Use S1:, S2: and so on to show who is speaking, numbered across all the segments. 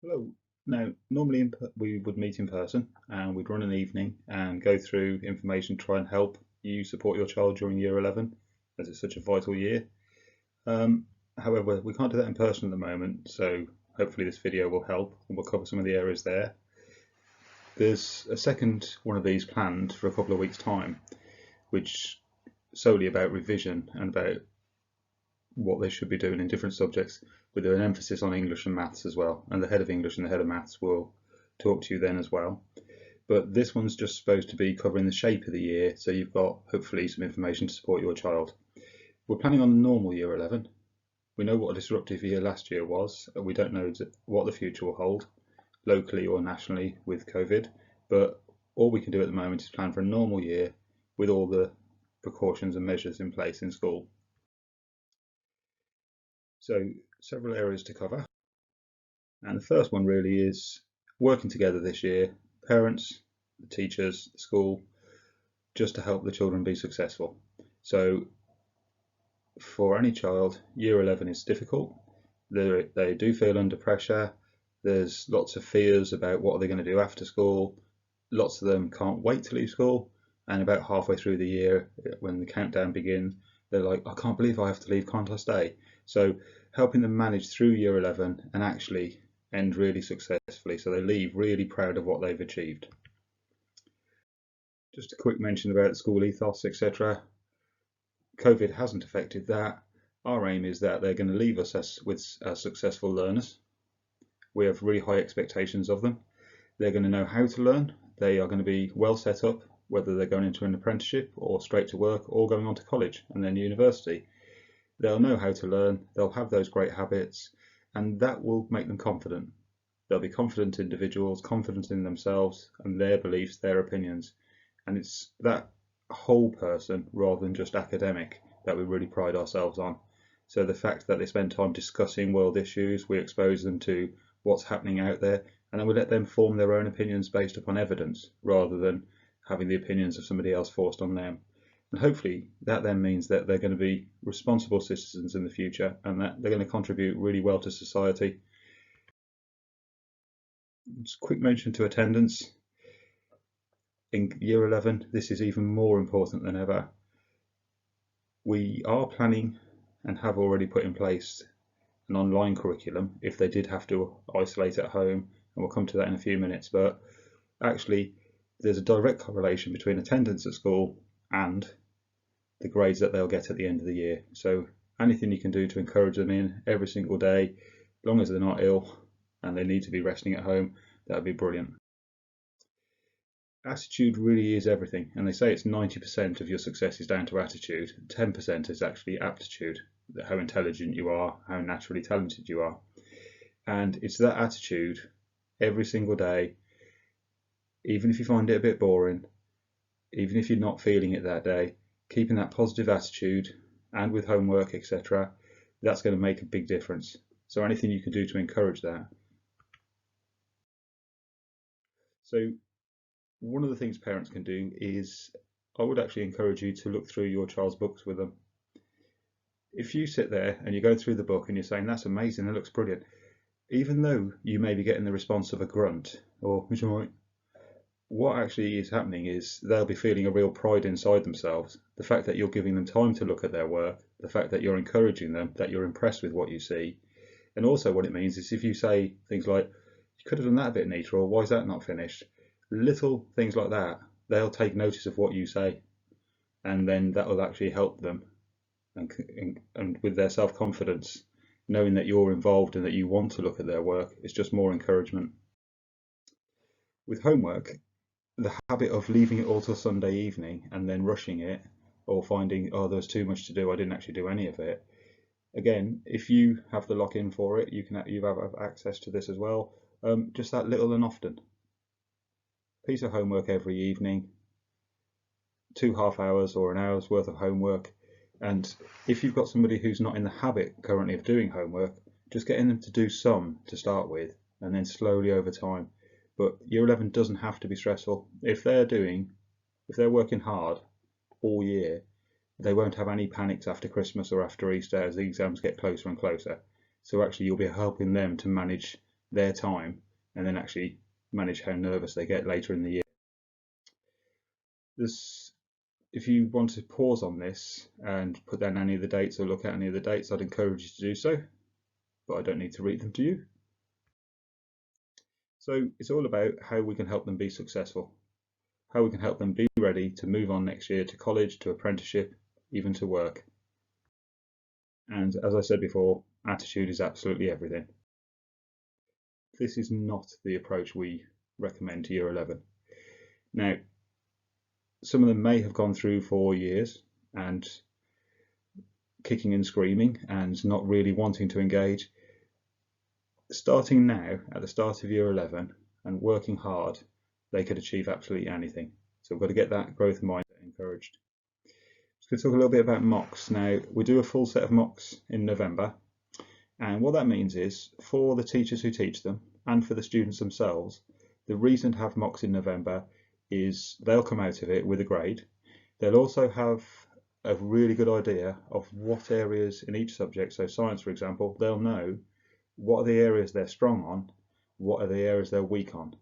S1: Hello. Now, normally we would meet in person and we'd run an evening and go through information, try and help you support your child during year 11 as it's such a vital year. Um, However, we can't do that in person at the moment, so hopefully this video will help and we'll cover some of the areas there. There's a second one of these planned for a couple of weeks' time, which solely about revision and about what they should be doing in different subjects, with an emphasis on English and maths as well. And the head of English and the head of maths will talk to you then as well. But this one's just supposed to be covering the shape of the year, so you've got hopefully some information to support your child. We're planning on the normal year 11. We know what a disruptive year last year was. We don't know what the future will hold, locally or nationally, with COVID. But all we can do at the moment is plan for a normal year with all the precautions and measures in place in school. So, several areas to cover. And the first one really is working together this year, parents, the teachers, the school, just to help the children be successful. So for any child, year 11 is difficult. They do feel under pressure. There's lots of fears about what are they going to do after school. Lots of them can't wait to leave school. And about halfway through the year, when the countdown begins, they're like, I can't believe I have to leave, can't I stay? So helping them manage through year 11 and actually end really successfully, so they leave really proud of what they've achieved. Just a quick mention about school ethos, etc. COVID hasn't affected that. Our aim is that they're going to leave us as successful learners. We have really high expectations of them. They're going to know how to learn. They are going to be well set up, whether they're going into an apprenticeship or straight to work or going on to college and then university. They'll know how to learn, they'll have those great habits, and that will make them confident. They'll be confident individuals, confident in themselves and their beliefs, their opinions. And it's that whole person rather than just academic that we really pride ourselves on. So the fact that they spend time discussing world issues, we expose them to what's happening out there, and then we let them form their own opinions based upon evidence rather than having the opinions of somebody else forced on them. And hopefully that then means that they're going to be responsible citizens in the future and that they're going to contribute really well to society. Just a quick mention to attendance. In year 11, this is even more important than ever. We are planning and have already put in place an online curriculum if they did have to isolate at home, and we'll come to that in a few minutes. But actually, there's a direct correlation between attendance at school and the grades that they'll get at the end of the year. So anything you can do to encourage them in every single day, as long as they're not ill and they need to be resting at home, that would be brilliant. Attitude really is everything, and they say it's 90% of your success is down to attitude. 10% is actually aptitude, how intelligent you are, how naturally talented you are. And it's that attitude every single day, even if you find it a bit boring, even if you're not feeling it that day, keeping that positive attitude and with homework, etc., that's going to make a big difference. So anything you can do to encourage that. So one of the things parents can do is, I would actually encourage you to look through your child's books with them. If you sit there and you go through the book and you're saying, that's amazing, that looks brilliant, even though you may be getting the response of a grunt or it's all right, what actually is happening is they'll be feeling a real pride inside themselves. The fact that you're giving them time to look at their work, the fact that you're encouraging them, that you're impressed with what you see. And also what it means is if you say things like, you could have done that a bit neater, or why is that not finished? Little things like that, they'll take notice of what you say, and then that will actually help them and with their self-confidence, knowing that you're involved and that you want to look at their work. It's just more encouragement. With homework, the habit of leaving it all till Sunday evening and then rushing it, or finding, oh, there's too much to do, I didn't actually do any of it. Again, if you have the lock-in for it, you have access to this as well. Just that little and often. Piece of homework every evening, 2 half hours or an hour's worth of homework. And if you've got somebody who's not in the habit currently of doing homework, just getting them to do some to start with, and then slowly over time. But year 11 doesn't have to be stressful. If they're working hard all year, they won't have any panics after Christmas or after Easter as the exams get closer and closer. So actually you'll be helping them to manage their time and then actually manage how nervous they get later in the year. If you want to pause on this and put down any of the dates or look at any of the dates, I'd encourage you to do so, but I don't need to read them to you. So it's all about how we can help them be successful, how we can help them be ready to move on next year to college, to apprenticeship, even to work. And as I said before, attitude is absolutely everything. This is not the approach we recommend to Year 11. Now, some of them may have gone through 4 years and kicking and screaming and not really wanting to engage. Starting now, at the start of Year 11, and working hard, they could achieve absolutely anything. So we've got to get that growth mindset encouraged. Let's talk a little bit about mocks. Now, we do a full set of mocks in November, and what that means is, for the teachers who teach them, and for the students themselves, the reason to have mocks in November is they'll come out of it with a grade. They'll also have a really good idea of what areas in each subject, so science for example, they'll know what are the areas they're strong on, what are the areas they're weak on.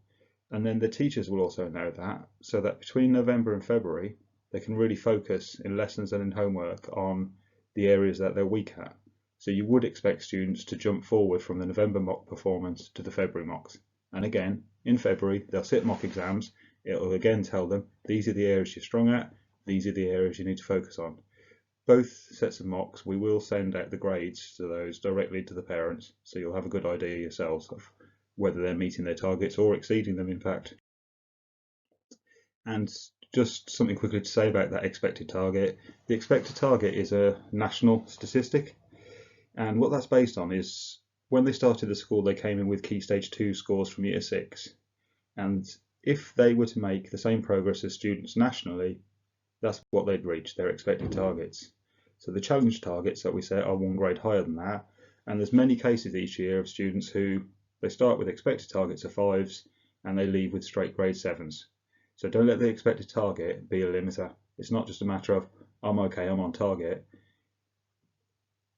S1: And then the teachers will also know that, so that between November and February, they can really focus in lessons and in homework on the areas that they're weak at. So you would expect students to jump forward from the November mock performance to the February mocks. And again, in February, they'll sit mock exams. It'll again tell them, these are the areas you're strong at, these are the areas you need to focus on. Both sets of mocks, we will send out the grades to those directly to the parents, so you'll have a good idea yourselves of whether they're meeting their targets or exceeding them, in fact. And just something quickly to say about that expected target. The expected target is a national statistic, and what that's based on is when they started the school, they came in with Key Stage 2 scores from Year 6, and if they were to make the same progress as students nationally, that's what they'd reach, their expected targets. So the challenge targets that we set are 1 grade higher than that, and there's many cases each year of students who they start with expected targets of 5s and they leave with straight grade 7s. So don't let the expected target be a limiter. It's not just a matter of I'm okay, I'm on target.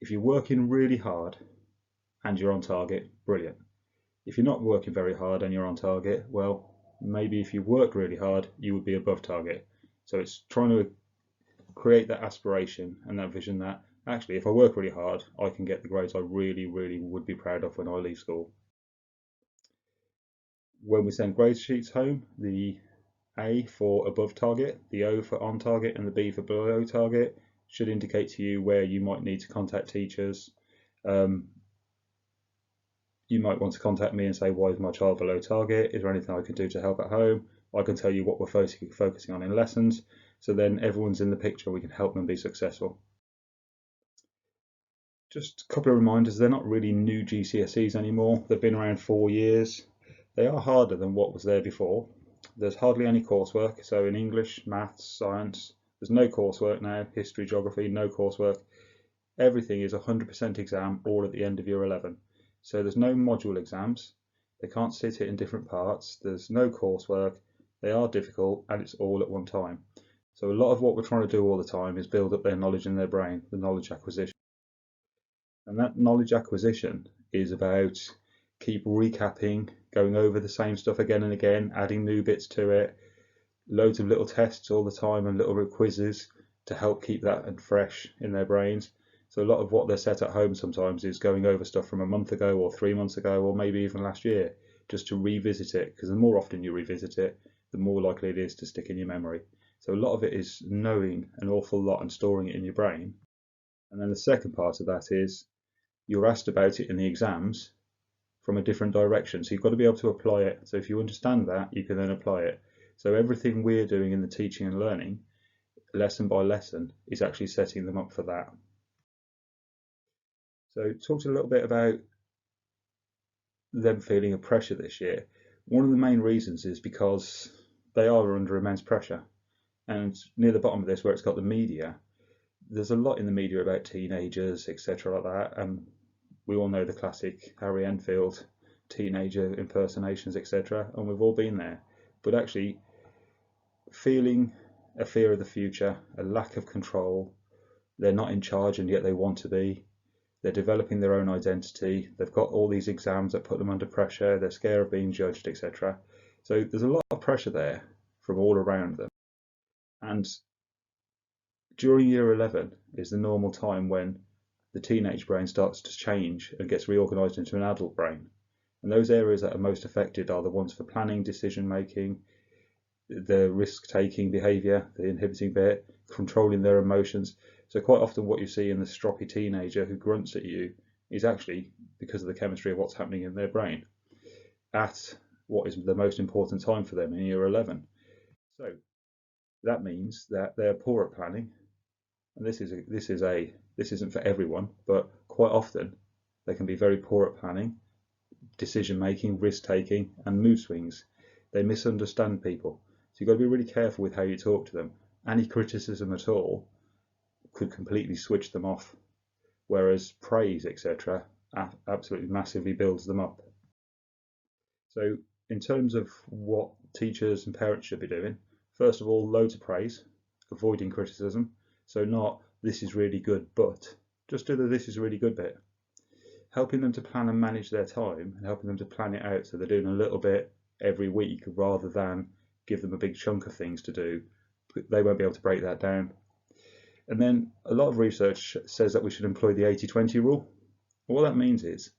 S1: If you're working really hard and you're on target, brilliant. If you're not working very hard and you're on target, well, maybe if you work really hard, you would be above target. So it's trying to create that aspiration and that vision that actually if I work really hard, I can get the grades I really, really would be proud of when I leave school. When we send grade sheets home, the A for above target, the O for on target, and the B for below target should indicate to you where you might need to contact teachers. You might want to contact me and say, why is my child below target? Is there anything I can do to help at home? I can tell you what we're focusing on in lessons. So then everyone's in the picture, we can help them be successful. Just a couple of reminders, they're not really new GCSEs anymore. They've been around 4 years. They are harder than what was there before. There's hardly any coursework. So in English, maths, science, there's no coursework now. History, geography, no coursework. Everything is 100% exam all at the end of Year 11. So there's no module exams. They can't sit it in different parts. There's no coursework. They are difficult and it's all at one time. So a lot of what we're trying to do all the time is build up their knowledge in their brain, the knowledge acquisition. And that knowledge acquisition is about keep recapping, going over the same stuff again and again, adding new bits to it, loads of little tests all the time and little quizzes to help keep that fresh in their brains. So a lot of what they're set at home sometimes is going over stuff from a month ago or 3 months ago or maybe even last year, just to revisit it, because the more often you revisit it, the more likely it is to stick in your memory. So a lot of it is knowing an awful lot and storing it in your brain. And then the second part of that is you're asked about it in the exams from a different direction. So you've got to be able to apply it. So if you understand that, you can then apply it. So everything we're doing in the teaching and learning, lesson by lesson, is actually setting them up for that. So talked a little bit about them feeling a pressure this year. One of the main reasons is because they are under immense pressure. And near the bottom of this, where it's got the media, there's a lot in the media about teenagers, etc. like that. And we all know the classic Harry Enfield teenager impersonations, etc. And we've all been there. But actually, feeling a fear of the future, a lack of control, they're not in charge and yet they want to be, they're developing their own identity, they've got all these exams that put them under pressure, they're scared of being judged, etc. So there's a lot of pressure there from all around them. And during year 11 is the normal time when the teenage brain starts to change and gets reorganized into an adult brain. And those areas that are most affected are the ones for planning, decision making, the risk taking behavior, the inhibiting bit, controlling their emotions. So quite often what you see in the stroppy teenager who grunts at you is actually because of the chemistry of what's happening in their brain at what is the most important time for them in year 11. So that means that they're poor at planning, and this isn't for everyone, but quite often they can be very poor at planning, decision making, risk taking, and mood swings. They misunderstand people, so you've got to be really careful with how you talk to them. Any criticism at all could completely switch them off, whereas praise, etc., absolutely massively builds them up. So in terms of what teachers and parents should be doing, first of all, loads of praise, avoiding criticism. So not this is really good, but just do the this is really good bit. Helping them to plan and manage their time and helping them to plan it out so they're doing a little bit every week rather than give them a big chunk of things to do. They won't be able to break that down. And then a lot of research says that we should employ the 80-20 rule. What that means is,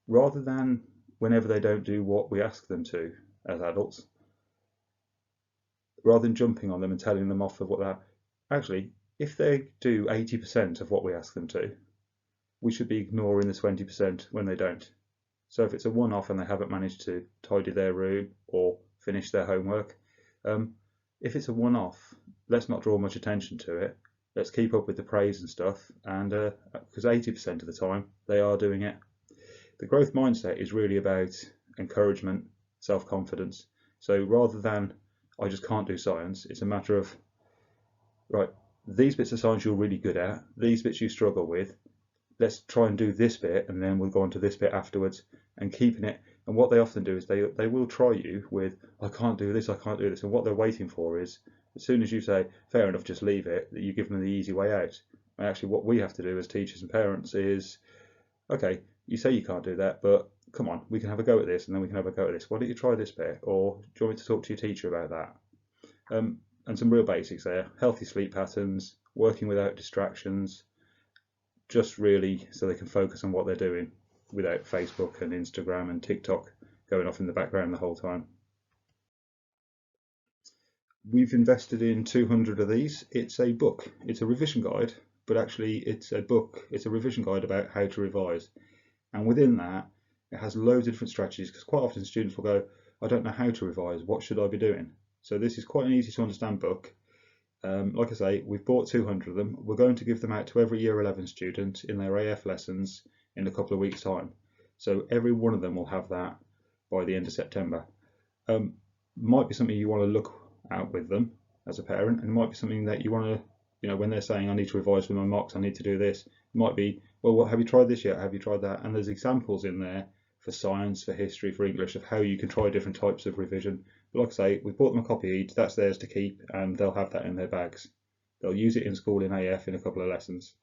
S1: rather than whenever they don't do what we ask them to as adults, rather than jumping on them and telling them off of what they're actually, if they do 80% of what we ask them to, we should be ignoring the 20% when they don't. So if it's a one-off and they haven't managed to tidy their room or finish their homework, if it's a one-off, let's not draw much attention to it. Let's keep up with the praise and stuff, and because 80% of the time they are doing it. The growth mindset is really about encouragement, self-confidence. So rather than I just can't do science, it's a matter of, right, these bits of science you're really good at, these bits you struggle with, let's try and do this bit and then we'll go on to this bit afterwards, and keeping it. And what they often do is they will try you with I can't do this, I can't do this, and what they're waiting for is as soon as you say fair enough, just leave it, that you give them the easy way out. And actually what we have to do as teachers and parents is, okay, you say you can't do that, but come on, we can have a go at this, and then we can have a go at this. Why don't you try this bit? Or do you want me to talk to your teacher about that? And some real basics there: healthy sleep patterns, working without distractions, just really so they can focus on what they're doing without Facebook and Instagram and TikTok going off in the background the whole time. We've invested in 200 of these. It's a book, it's a revision guide, but actually it's a book, it's a revision guide about how to revise. And within that, it has loads of different strategies, because quite often students will go, I don't know how to revise, what should I be doing? So this is quite an easy to understand book. Like I say, we've bought 200 of them. We're going to give them out to every year 11 student in their AF lessons in a couple of weeks' time. So every one of them will have that by the end of September. Might be something you want to look at with them as a parent, and it might be something that you want to, you know, when they're saying I need to revise for my mocks, I need to do this, it might be, well, what, have you tried this yet? Have you tried that? And there's examples in there for science, for history, for English of how you can try different types of revision. But like I say, we've bought them a copy each, that's theirs to keep, and they'll have that in their bags. They'll use it in school in AF in a couple of lessons.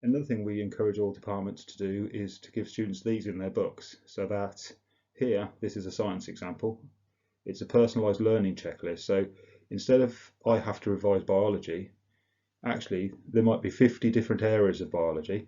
S1: Another thing we encourage all departments to do is to give students these in their books, so that here, this is a science example, it's a personalised learning checklist. So instead of I have to revise biology, actually there might be 50 different areas of biology,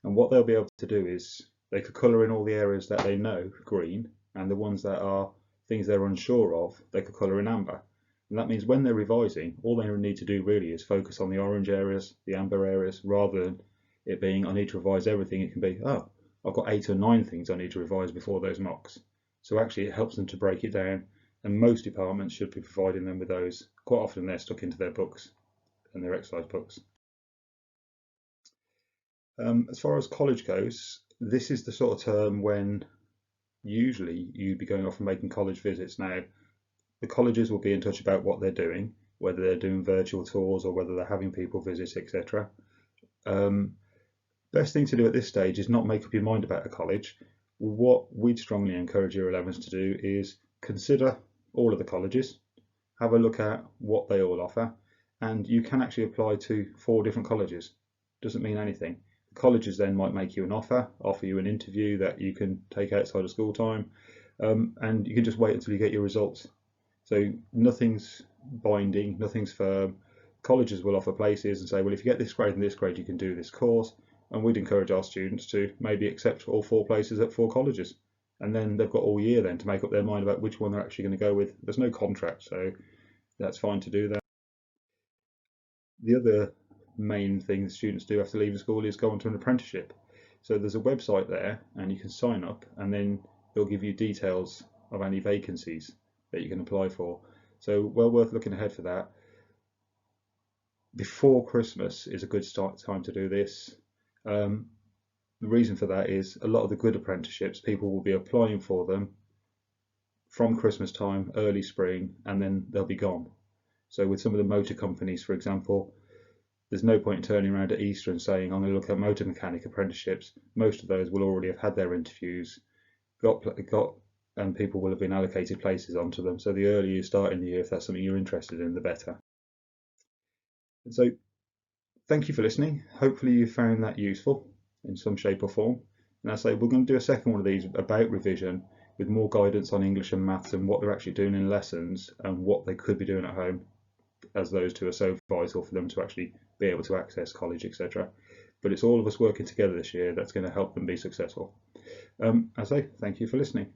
S1: and what they'll be able to do is they could colour in all the areas that they know green, and the ones that are things they're unsure of, they could colour in amber. And that means when they're revising, all they need to do really is focus on the orange areas, the amber areas, rather than it being I need to revise everything. It can be, oh, I've got 8 or 9 things I need to revise before those mocks. So actually it helps them to break it down, and most departments should be providing them with those. Quite often they're stuck into their books and their exercise books. As far as college goes, this is the sort of term when usually you'd be going off and making college visits. Now, the colleges will be in touch about what they're doing, whether they're doing virtual tours or whether they're having people visit, etc. Best thing to do at this stage is not make up your mind about a college. What we'd strongly encourage year 11s to do is consider all of the colleges, have a look at what they all offer, and you can actually apply to 4 different colleges. doesn't mean anything. Colleges then might make you an offer you an interview that you can take outside of school time, and you can just wait until you get your results. So nothing's binding, nothing's firm. Colleges will offer places and say, well, if you get this grade and this grade, you can do this course. And we'd encourage our students to maybe accept all 4 places at 4 colleges. And then they've got all year then to make up their mind about which one they're actually going to go with. There's no contract, so that's fine to do that. The other main thing that students do after leaving school is go onto an apprenticeship. So there's a website there and you can sign up, and then they'll give you details of any vacancies that you can apply for. So well worth looking ahead for that. Before Christmas is a good time to do this. The reason for that is a lot of the good apprenticeships, people will be applying for them from Christmas time, early spring, and then they'll be gone. So with some of the motor companies, for example, there's no point in turning around at Easter and saying, I'm going to look at motor mechanic apprenticeships. Most of those will already have had their interviews, and people will have been allocated places onto them. So the earlier you start in the year, if that's something you're interested in, the better. And so thank you for listening. Hopefully you found that useful in some shape or form. And I say we're going to do a second one of these about revision with more guidance on English and maths and what they're actually doing in lessons and what they could be doing at home, as those two are so vital for them to actually be able to access college, etc. But it's all of us working together this year that's going to help them be successful. I say thank you for listening.